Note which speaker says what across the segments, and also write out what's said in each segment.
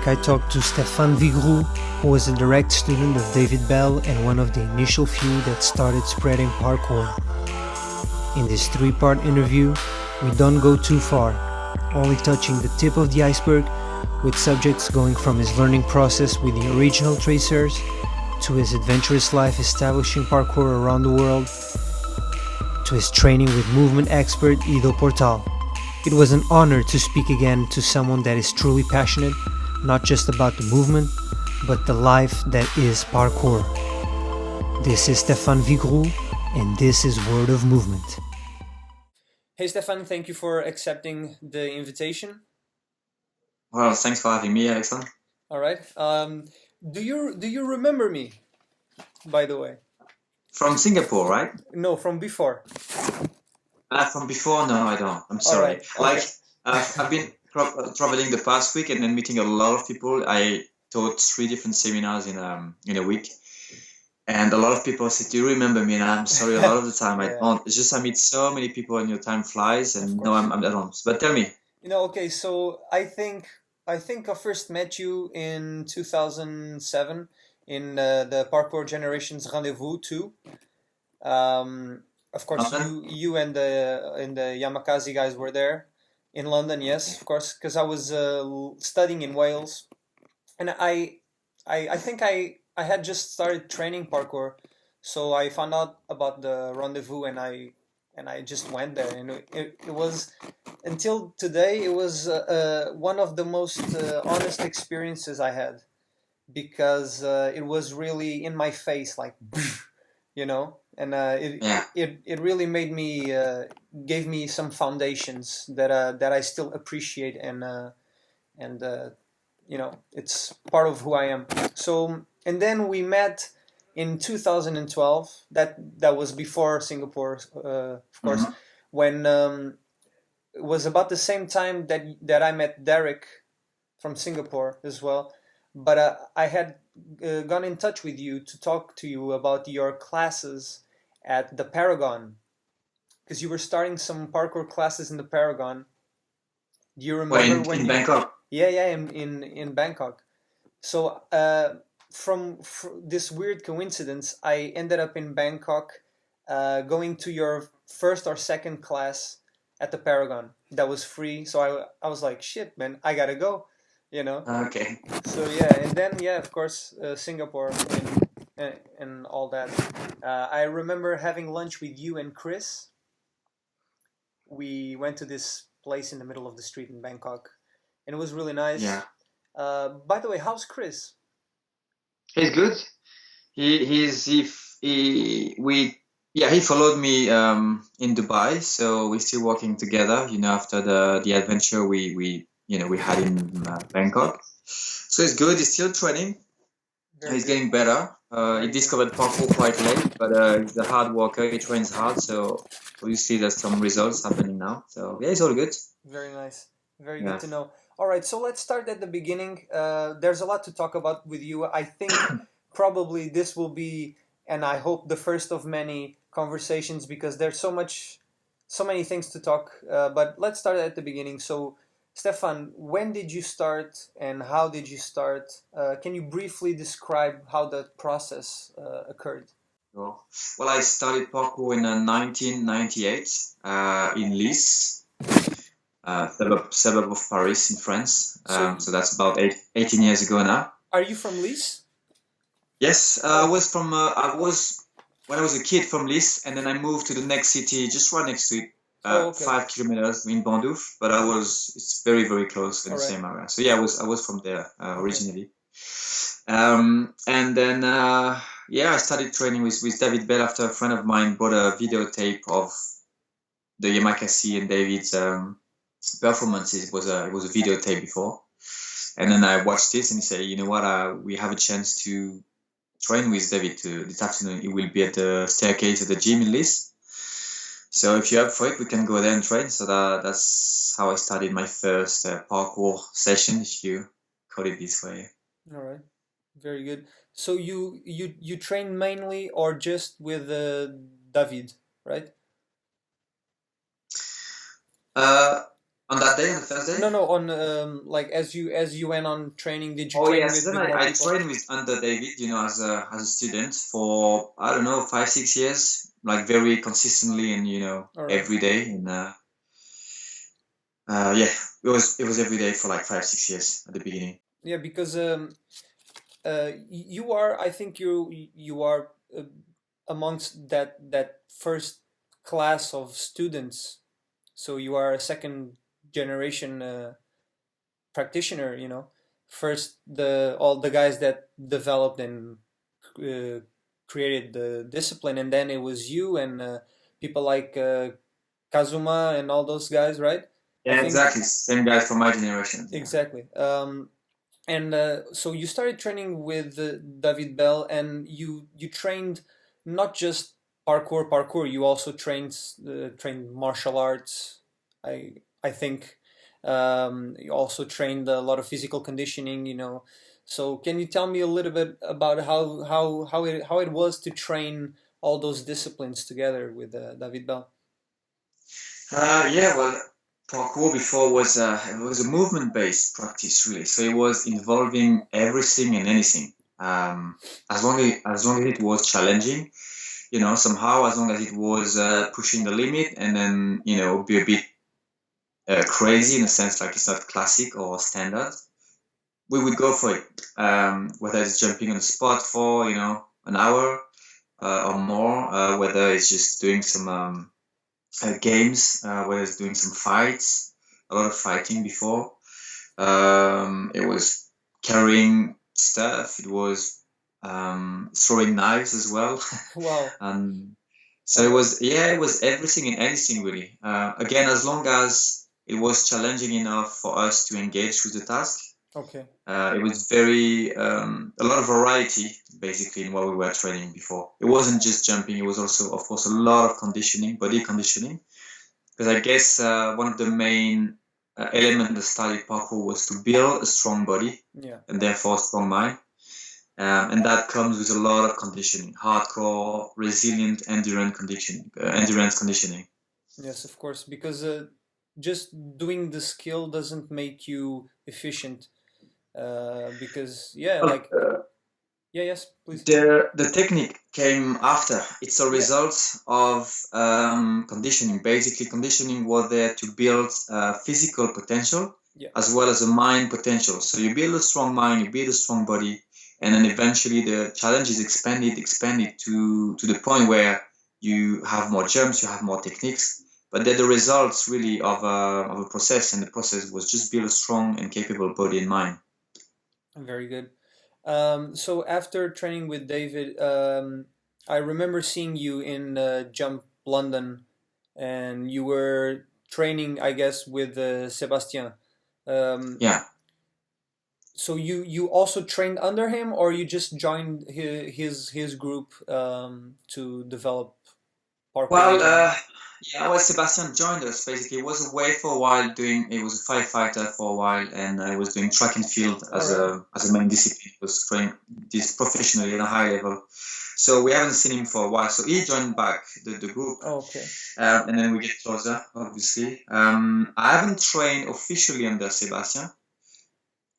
Speaker 1: week I talked to Stephane Vigroux, who was a direct student of David Belle and one of the initial few that started spreading parkour. In this three-part interview, we don't go too far, only touching the tip of the iceberg, with subjects going from his learning process with the original traceurs to his adventurous life establishing parkour around the world, to his training with movement expert Ido Portal. It was an honor to speak again to someone that is truly passionate, not just about the movement, but the life that is parkour. This is Stephane Vigroux, and this is Word of Movement. Hey Stephane, thank you for accepting the invitation.
Speaker 2: Well, thanks for having me, Alexandre.
Speaker 1: All right. Do you remember me, by the way?
Speaker 2: From Singapore, right?
Speaker 1: No, from before.
Speaker 2: From before? No, I don't. I'm sorry.
Speaker 1: Right. Okay.
Speaker 2: I've been traveling the past week and then meeting a lot of people. I taught 3 different seminars in a week, and a lot of people said, "Do you remember me?" And I'm sorry, a lot of the time I don't. It's just I meet so many people and your time flies, and no, I don't. But tell me.
Speaker 1: Okay. So I think I first met you in 2007 in the Parkour Generations Rendezvous 2. Of course, you and the Yamakasi guys were there in London. Yes, of course, because I was studying in Wales, and I think I had just started training parkour, so I found out about the rendezvous and I just went there, and it was, until today, it was one of the most honest experiences I had, because it was really in my face, like, and it really made me gave me some foundations that I still appreciate, and it's part of who I am. So, and then we met in 2012. That was before Singapore, of course, when it was about the same time that I met Derek from Singapore as well. But I had gone in touch with you to talk to you about your classes at the Paragon, because you were starting some parkour classes in the Paragon. Do you remember
Speaker 2: in Bangkok?
Speaker 1: Yeah, in Bangkok. So from this weird coincidence, I ended up in Bangkok, going to your first or second class at the Paragon. That was free, so I was like, shit, man, I gotta go.
Speaker 2: Okay.
Speaker 1: So yeah, and then of course, Singapore and all that. I remember having lunch with you and Chris. We went to this place in the middle of the street in Bangkok, and it was really nice.
Speaker 2: Yeah.
Speaker 1: By the way, how's Chris?
Speaker 2: He's good. He followed me in Dubai, so we're still working together. After the adventure we had in Bangkok. So it's good. He's still training. He's getting better. He discovered parkour quite late, but he's a hard worker. He trains hard, so we see there's some results happening now. So yeah, it's all good.
Speaker 1: Very nice. Very good to know. All right, so let's start at the beginning. There's a lot to talk about with you. I think probably this will be, and I hope, the first of many conversations, because there's so many things to talk. But let's start at the beginning. So, Stephane, when did you start and how did you start? Can you briefly describe how that process occurred?
Speaker 2: Well, I started parkour in 1998 in Nice, suburb of Paris in France. So that's about 18 years ago now.
Speaker 1: Are you from Nice?
Speaker 2: Yes, I was when I was a kid from Nice, and then I moved to the next city just right next to it. 5 kilometers in Bondouf, but it's very, very close in the same area. So yeah, I was from there originally. And then I started training with David Belle after a friend of mine brought a videotape of the Yamakasi and David's performances. It was a videotape before, and then I watched this and he said, "You know what? We have a chance to train with David this afternoon. He will be at the staircase at the gym in Nice. So if you're up for it, we can go there and train." So that's how I started my first parkour session, if you call it this way.
Speaker 1: All right, very good. So you train mainly or just with David, right?
Speaker 2: On that day, on the first day?
Speaker 1: No, on like as you went on training, did you
Speaker 2: Oh
Speaker 1: train
Speaker 2: yes,
Speaker 1: with
Speaker 2: then
Speaker 1: more
Speaker 2: I
Speaker 1: people?
Speaker 2: trained with under David, as a student for I don't know 5-6 years, like very consistently and
Speaker 1: All right.
Speaker 2: every day. And yeah, it was every day for like 5-6 years at the beginning.
Speaker 1: Yeah, because you are, I think you are amongst that first class of students. So you are a second generation practitioner. First all the guys that developed and created the discipline, and then it was you and people like Kazuma and all those guys, right?
Speaker 2: Yeah, exactly. Same guys from my generation.
Speaker 1: Exactly. And so you started training with David Belle, and you trained not just parkour. You also trained martial arts. I think you also trained a lot of physical conditioning. So can you tell me a little bit about how it was to train all those disciplines together with David Belle?
Speaker 2: Yeah, well, parkour before was a movement-based practice, really. So it was involving everything and anything. As long as it was challenging, somehow, as long as it was pushing the limit, and then be a bit crazy in a sense, like it's not classic or standard, we would go for it. Whether it's jumping on the spot for an hour or more, whether it's just doing some games, whether it's doing some fights, a lot of fighting before. It was carrying stuff. It was throwing knives as well.
Speaker 1: Wow.
Speaker 2: And so it was everything and anything really. Again, as long as it was challenging enough for us to engage with the task.
Speaker 1: Okay.
Speaker 2: It was very a lot of variety basically in what we were training before. It wasn't just jumping. It was also, of course, a lot of conditioning, body conditioning. Because I guess one of the main elements that started parkour was to build a strong body, and therefore a strong mind. And that comes with a lot of conditioning, hardcore, resilient, endurance conditioning.
Speaker 1: Yes, of course, because just doing the skill doesn't make you efficient. Because yes, please.
Speaker 2: The technique came after. It's a result of conditioning. Basically, conditioning was there to build physical potential as well as a mind potential. So you build a strong mind, you build a strong body, and then eventually the challenge is expanded to the point where you have more jumps, you have more techniques. But they're the results really of a process, and the process was just build a strong and capable body and mind.
Speaker 1: Very good. So after training with David, I remember seeing you in Jump London, and you were training, I guess, with Sebastien.
Speaker 2: Yeah.
Speaker 1: So you also trained under him, or you just joined his group to develop parkour?
Speaker 2: Well, Sebastien joined us. Basically, he was away for a while he was a firefighter for a while, and I was doing track and field as a main discipline. He was training this professionally at a high level. So we haven't seen him for a while. So he joined back the group.
Speaker 1: Okay.
Speaker 2: And then we get closer, obviously. I haven't trained officially under Sebastien,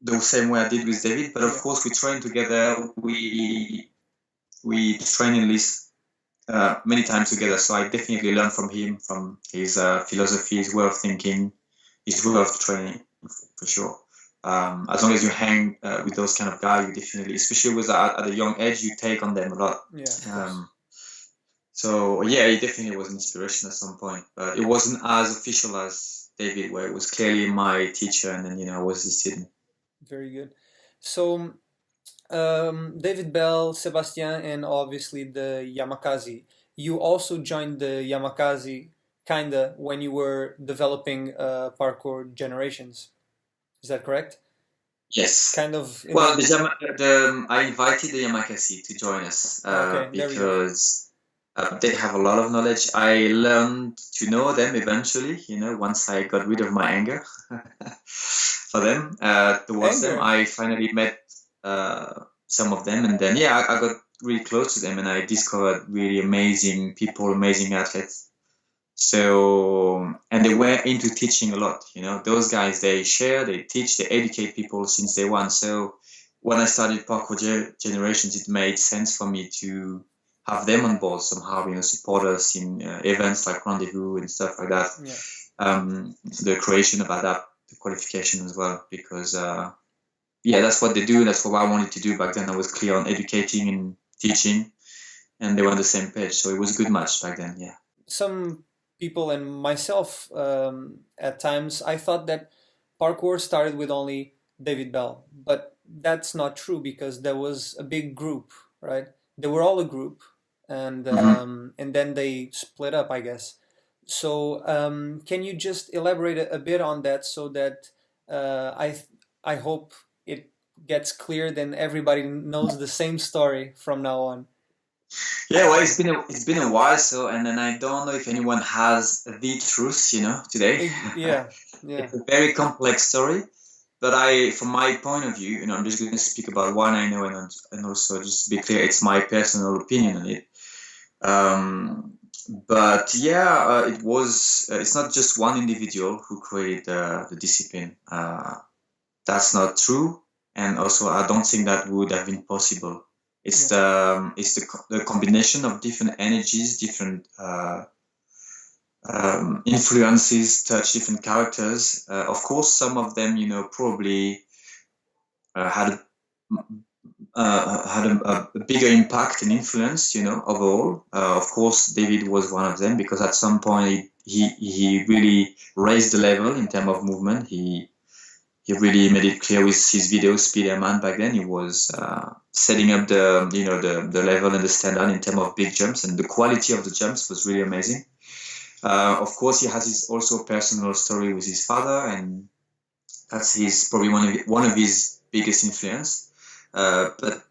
Speaker 2: the same way I did with David, but of course we trained together. We train in list many times together, so I definitely learned from him, from his philosophy, his way of thinking, his way of training, for sure. As long as you hang with those kind of guys, you definitely, especially at a young age, you take on them a lot.
Speaker 1: Yeah.
Speaker 2: So yeah, he definitely was an inspiration at some point, but it wasn't as official as David, where it was clearly my teacher, and then I was the student.
Speaker 1: Very good. So David Belle, Sebastien, and obviously the Yamakasi. You also joined the Yamakasi kinda when you were developing parkour generations. Is that correct?
Speaker 2: Yes.
Speaker 1: Kind of.
Speaker 2: Well, I invited the Yamakasi to join us because they have a lot of knowledge. I learned to know them eventually, once I got rid of my anger for them, towards them. I finally met some of them, and then I got really close to them, and I discovered really amazing people, amazing athletes. So, and they were into teaching a lot. Those guys, they share, they teach, they educate people since day one. So when I started Parkour Generations, it made sense for me to have them on board somehow, support us in events like Rendezvous and stuff like that. The creation of Adapt, the qualification as well, because that's what they do. That's what I wanted to do back then. I was clear on educating and teaching, and they were on the same page. So it was a good match back then. Yeah.
Speaker 1: Some people and myself, at times, I thought that parkour started with only David Belle, but that's not true because there was a big group, right? They were all a group, and then they split up, I guess. So can you just elaborate a bit on that so that I hope it gets clear, then everybody knows the same story from now on.
Speaker 2: Yeah, well, it's been a while, so, and then I don't know if anyone has the truth, today.
Speaker 1: Yeah.
Speaker 2: It's a very complex story, but from my point of view, I'm just going to speak about what I know, and also just to be clear, it's my personal opinion on it. But yeah, it's not just one individual who created the discipline. That's not true, and also I don't think that would have been possible. It's the combination of different energies, different influences, touch different characters. Of course, some of them, probably had a bigger impact and influence, overall. Of course, David was one of them because at some point he really raised the level in terms of movement. He really made it clear with his video Stehpane back then. He was setting up the level and the standard in terms of big jumps, and the quality of the jumps was really amazing. Of course, he has his also personal story with his father, and that's probably one of his biggest influence. But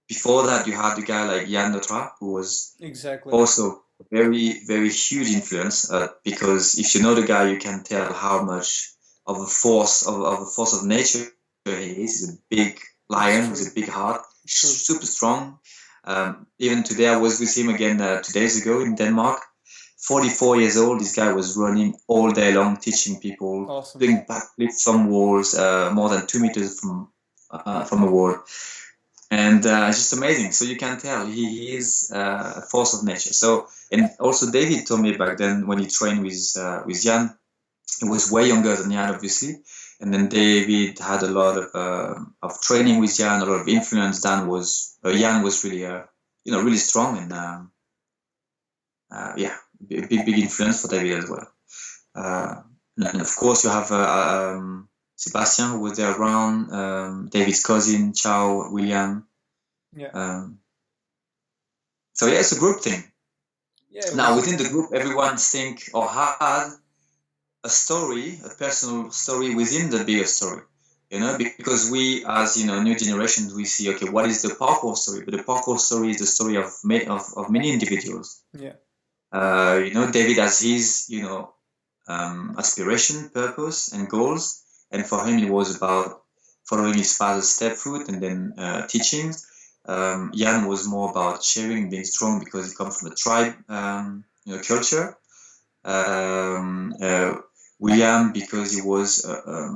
Speaker 2: before that, you had the guy like Yann Notre, who was also a very, very huge influence. Because if you know the guy, you can tell how much of a force of nature he is. He's a big lion with a big heart, super strong. Even today, I was with him again 2 days ago in Denmark. 44 years old, this guy was running all day long, teaching people, doing backflips from walls, more than 2 meters from a wall. And it's just amazing. So you can tell he is a force of nature. So, and also David told me back then when he trained with Jan, he was way younger than Jan, obviously. And then David had a lot of training with Jan, a lot of influence. Jan was really, really strong, and big influence for David as well. And of course, you have Sebastian, who was there around, David's cousin, Chow, William. So yeah, it's a group thing. Now within the group, everyone think or had a story, a personal story within the bigger story. Because we, as new generations, we see, okay, what is the parkour story? But the parkour story is the story of many individuals. David has his, aspiration, purpose, and goals, and for him it was about following his father's step foot and then teaching. Jan was more about sharing, being strong because he comes from a tribe, culture. William, because he was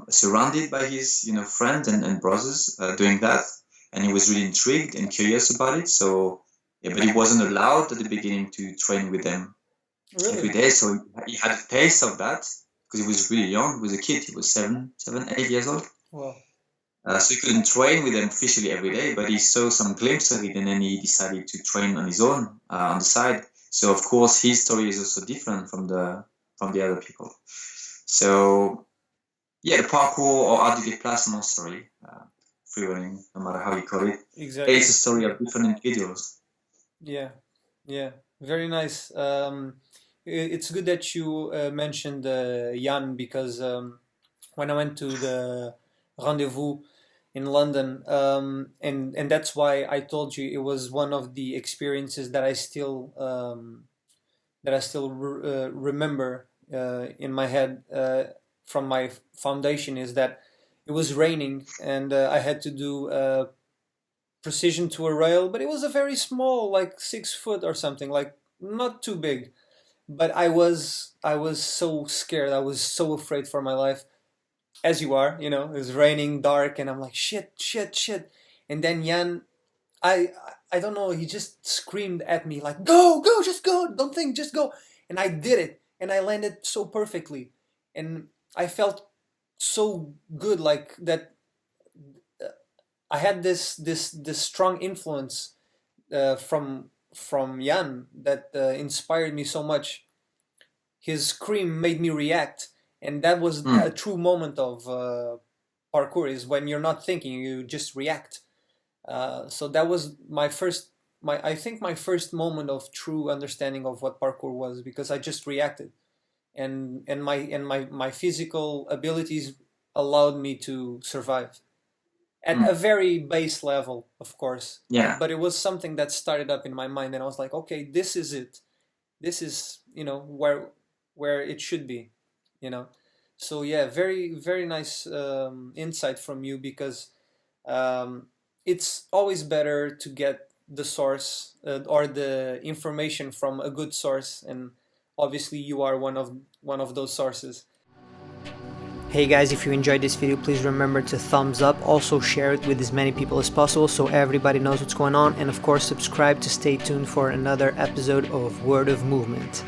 Speaker 2: surrounded by his, friends and brothers doing that, and he was really intrigued and curious about it. So, but he wasn't allowed at the beginning to train with them every day. So he had a taste of that because he was really young. He was a kid. He was 7, 8 years old.
Speaker 1: Wow.
Speaker 2: So he couldn't train with them officially every day, but he saw some glimpse of it, and then he decided to train on his own on the side. So of course his story is also different from the other people. So yeah, the parkour or art du déplacement story, free running, no matter how you call it, it's a story of different individuals.
Speaker 1: Yeah, very nice. It's good that you mentioned Jan, because when I went to the Rendezvous in London, and that's why I told you it was one of the experiences that I still remember in my head from my foundation, is that it was raining and I had to do precision to a rail, but it was a very small, like 6 foot or something, like not too big. but I was so scared. I was so afraid for my life, as you are. You know, it was raining, dark, and I'm like, shit, shit, shit. And then Jan, I I don't know. He just screamed at me like, "Go, go, just go! Don't think, just go!" And I did it, and I landed so perfectly, and I felt so good, like that. I had this strong influence from Jan that inspired me so much. His scream made me react, and that was a true moment of parkour. Is when you're not thinking, you just react. So that was I think my first moment of true understanding of what parkour was, because I just reacted, and my physical abilities allowed me to survive at a very base level, of course.
Speaker 2: Yeah.
Speaker 1: But it was something that started up in my mind, and I was like, okay, this is it. This is, you know, where it should be, you know. So yeah, very very nice insight from you, because it's always better to get the source or the information from a good source, and obviously you are one of those sources. Hey guys, if you enjoyed this video, please remember to thumbs up. Also share it with as many people as possible so everybody knows what's going on, and of course subscribe to stay tuned for another episode of Word of Movement.